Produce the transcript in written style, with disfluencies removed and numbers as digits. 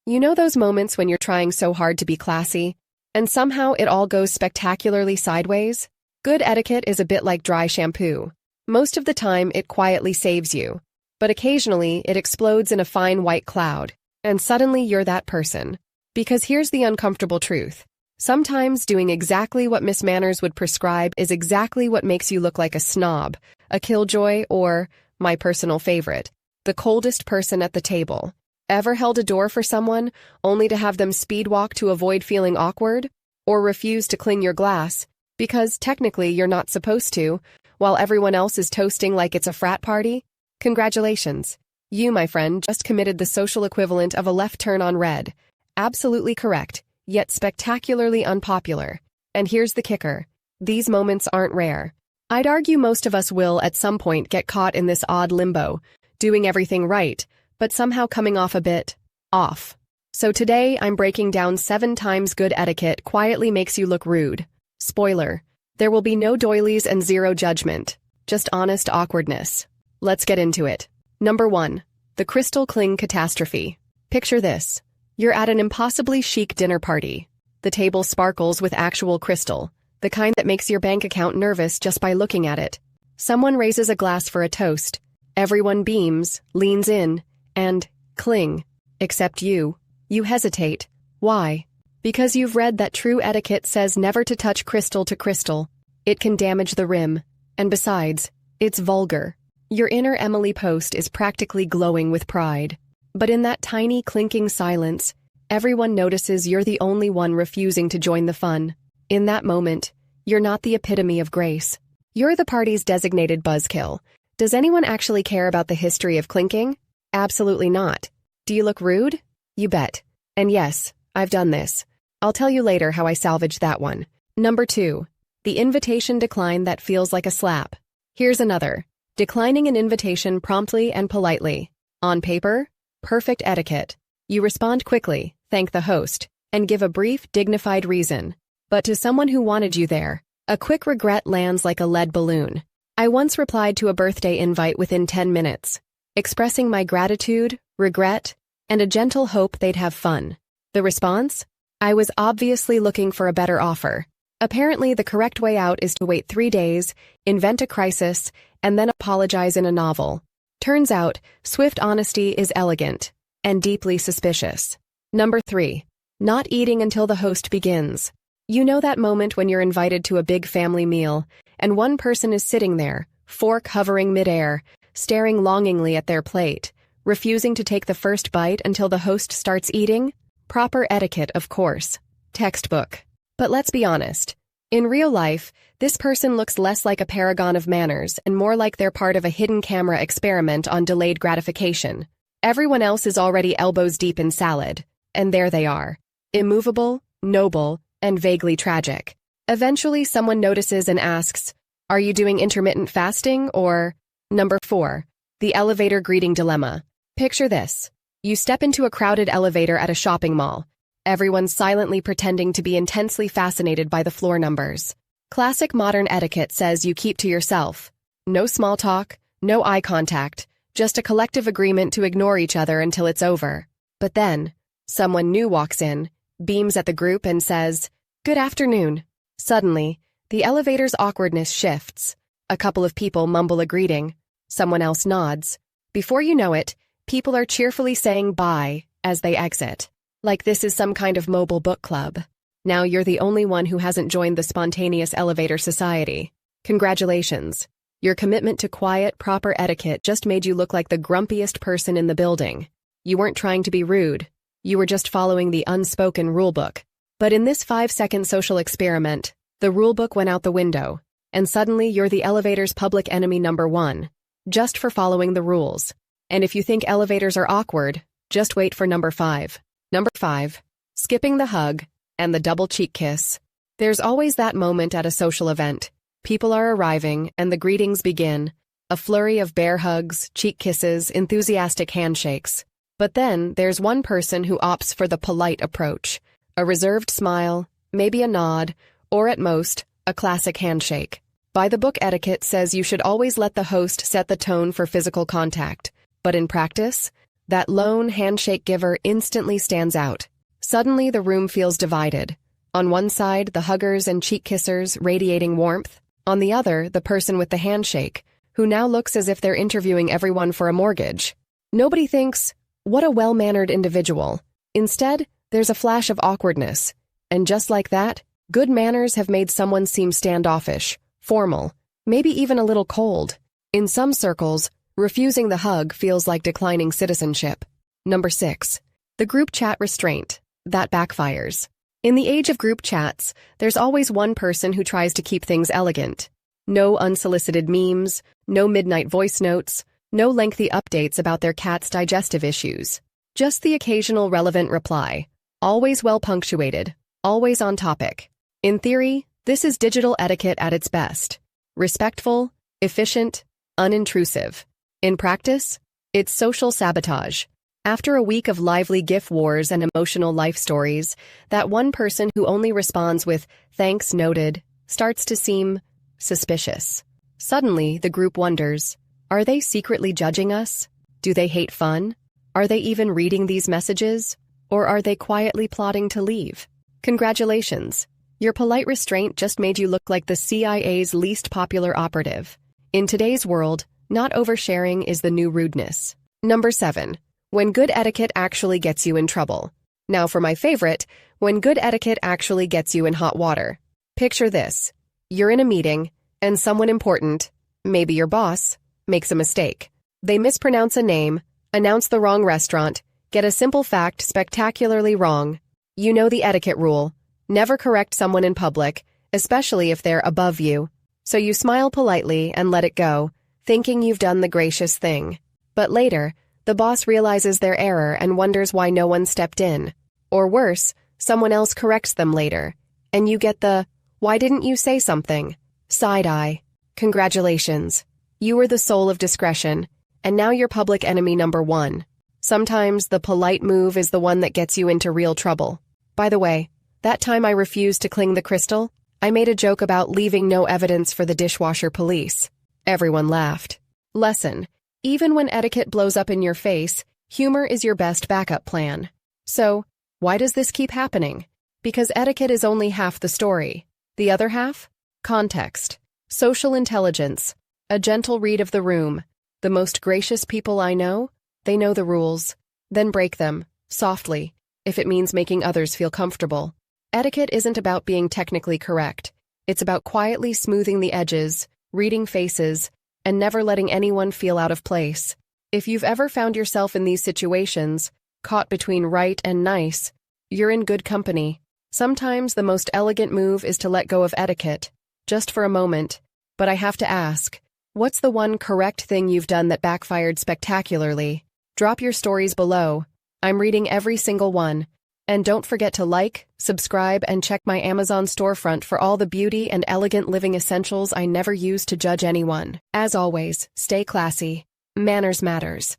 You know those moments when you're trying so hard to be classy, and somehow it all goes spectacularly sideways? Good etiquette is a bit like dry shampoo. Most of the time, it quietly saves you. But occasionally, it explodes in a fine white cloud, and suddenly you're that person. Because here's the uncomfortable truth. Sometimes doing exactly what Miss Manners would prescribe is exactly what makes you look like a snob, a killjoy, or, my personal favorite, the coldest person at the table. Ever held a door for someone, only to have them speed walk to avoid feeling awkward? Or refuse to cling your glass, because technically you're not supposed to, while everyone else is toasting like it's a frat party? Congratulations. You, my friend, just committed the social equivalent of a left turn on red. Absolutely correct, yet spectacularly unpopular. And here's the kicker. These moments aren't rare. I'd argue most of us will, at some point, get caught in this odd limbo, doing everything right, but somehow coming off a bit off. So today, I'm breaking down 7 times good etiquette quietly makes you look rude. Spoiler. There will be no doilies and zero judgment. Just honest awkwardness. Let's get into it. Number 1. The crystal cling catastrophe. Picture this. You're at an impossibly chic dinner party. The table sparkles with actual crystal, the kind that makes your bank account nervous just by looking at it. Someone raises a glass for a toast. Everyone beams, leans in, and cling. Except you. You hesitate. Why? Because you've read that true etiquette says never to touch crystal to crystal. It can damage the rim. And besides, it's vulgar. Your inner Emily Post is practically glowing with pride. But in that tiny clinking silence, everyone notices you're the only one refusing to join the fun. In that moment, you're not the epitome of grace. You're the party's designated buzzkill. Does anyone actually care about the history of clinking? Absolutely not. Do you look rude? You bet. And yes, I've done this. I'll tell you later how I salvaged that one. Number 2. The invitation decline that feels like a slap. Here's another. Declining an invitation promptly and politely. On paper, perfect etiquette. You respond quickly, thank the host, and give a brief, dignified reason. But to someone who wanted you there, a quick regret lands like a lead balloon. I once replied to a birthday invite within 10 minutes, expressing my gratitude, regret, and a gentle hope they'd have fun. The response? I was obviously looking for a better offer. Apparently, the correct way out is to wait 3 days, invent a crisis, and then apologize in a novel. Turns out, swift honesty is elegant and deeply suspicious. Number 3. Not eating until the host begins. You know that moment when you're invited to a big family meal, and one person is sitting there, fork hovering midair, staring longingly at their plate, refusing to take the first bite until the host starts eating? Proper etiquette, of course. Textbook. But let's be honest. In real life, this person looks less like a paragon of manners and more like they're part of a hidden camera experiment on delayed gratification. Everyone else is already elbows deep in salad, and there they are. Immovable, noble, and vaguely tragic. Eventually, someone notices and asks, "Are you doing intermittent fasting, or?" Number 4. The elevator greeting dilemma. Picture this. You step into a crowded elevator at a shopping mall. Everyone's silently pretending to be intensely fascinated by the floor numbers. Classic modern etiquette says you keep to yourself. No small talk, no eye contact, just a collective agreement to ignore each other until it's over. But then, someone new walks in, beams at the group and says, "Good afternoon." Suddenly, the elevator's awkwardness shifts. A couple of people mumble a greeting. Someone else nods. Before you know it, people are cheerfully saying bye as they exit. Like this is some kind of mobile book club. Now you're the only one who hasn't joined the spontaneous elevator society. Congratulations. Your commitment to quiet, proper etiquette just made you look like the grumpiest person in the building. You weren't trying to be rude. You were just following the unspoken rulebook. But in this 5-second social experiment, the rulebook went out the window, and suddenly you're the elevator's public enemy number 1, just for following the rules. And if you think elevators are awkward, just wait for number 5. Number 5. Skipping the hug and the double cheek kiss. There's always that moment at a social event. People are arriving, and the greetings begin. A flurry of bear hugs, cheek kisses, enthusiastic handshakes. But then, there's one person who opts for the polite approach. A reserved smile, maybe a nod, or at most, a classic handshake. By the book, etiquette says you should always let the host set the tone for physical contact. But in practice, That lone handshake giver instantly stands out. Suddenly, the room feels divided. On one side, the huggers and cheek kissers radiating warmth. On the other, the person with the handshake, who now looks as if they're interviewing everyone for a mortgage. Nobody thinks, "What a well-mannered individual." Instead, there's a flash of awkwardness. And just like that, good manners have made someone seem standoffish, formal, maybe even a little cold. In some circles, refusing the hug feels like declining citizenship. Number 6. The group chat restraint. That backfires. In the age of group chats, there's always one person who tries to keep things elegant. No unsolicited memes, no midnight voice notes, no lengthy updates about their cat's digestive issues. Just the occasional relevant reply. Always well punctuated, always on topic. In theory, this is digital etiquette at its best. Respectful, efficient, unintrusive. In practice, it's social sabotage. After a week of lively GIF wars and emotional life stories, that one person who only responds with "thanks noted" starts to seem suspicious. Suddenly, the group wonders, are they secretly judging us? Do they hate fun? Are they even reading these messages? Or are they quietly plotting to leave? Congratulations! Your polite restraint just made you look like the CIA's least popular operative. In today's world, not oversharing is the new rudeness. Number 7. When good etiquette actually gets you in trouble. Now for my favorite, when good etiquette actually gets you in hot water. Picture this. You're in a meeting, and someone important, maybe your boss, makes a mistake. They mispronounce a name, announce the wrong restaurant, get a simple fact spectacularly wrong. You know the etiquette rule. Never correct someone in public, especially if they're above you. So you smile politely and let it go, thinking you've done the gracious thing. But later, the boss realizes their error and wonders why no one stepped in. Or worse, someone else corrects them later. And you get the, "Why didn't you say something?" side eye. Congratulations. You were the soul of discretion, and now you're public enemy number 1. Sometimes the polite move is the one that gets you into real trouble. By the way, that time I refused to cling the crystal, I made a joke about leaving no evidence for the dishwasher police. Everyone laughed. Lesson. Even when etiquette blows up in your face, humor is your best backup plan. So, why does this keep happening? Because etiquette is only half the story. The other half? Context. Social intelligence. A gentle read of the room. The most gracious people I know, they know the rules. Then break them, softly, if it means making others feel comfortable. Etiquette isn't about being technically correct. It's about quietly smoothing the edges, reading faces, and never letting anyone feel out of place. If you've ever found yourself in these situations, caught between right and nice, you're in good company. Sometimes the most elegant move is to let go of etiquette, just for a moment. But I have to ask, what's the one correct thing you've done that backfired spectacularly? Drop your stories below. I'm reading every single one. And don't forget to like, subscribe, and check my Amazon storefront for all the beauty and elegant living essentials I never use to judge anyone. As always, stay classy. Manners matters.